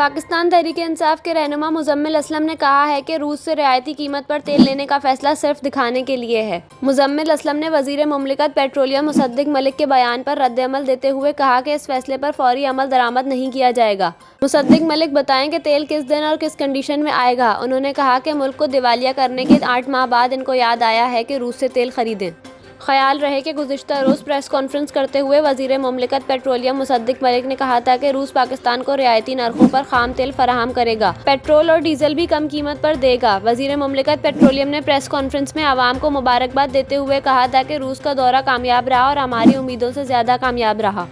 पाकिस्तान तहरीक-ए-इंसाफ के रहनुमा मुजम्मिल असलम ने कहा है कि रूस से रियायती कीमत पर तेल लेने का फैसला सिर्फ दिखाने के लिए है। मुजम्मिल असलम ने वज़ीर मुमलिकत पेट्रोलियम मुसद्दिक मलिक के बयान पर रद्द-ए-अमल देते हुए कहा कि इस फैसले पर फौरी अमल दरामद नहीं किया जाएगा। मुसद्दिक मलिक बताएं कि तेल किस दिन और किस कंडीशन में आएगा। उन्होंने कहा कि मुल्क को दिवालिया करने के 8 माह बाद इनको याद आया है कि रूस से तेल खरीदें। ख्याल रहे कि गुज़िश्ता रोज़ प्रेस कॉन्फ्रेंस करते हुए वज़ीर मुमलिकत पेट्रोलियम मुसद्दिक मलिक ने कहा था कि रूस पाकिस्तान को रियायती नरखों पर खाम तेल फराहम करेगा, पेट्रोल और डीजल भी कम कीमत पर देगा। वज़ीर मुमलिकत पेट्रोलियम ने प्रेस कॉन्फ्रेंस में आवाम को मुबारकबाद देते हुए कहा था कि रूस का दौरा कामयाब रहा और हमारी उम्मीदों से ज़्यादा कामयाब रहा।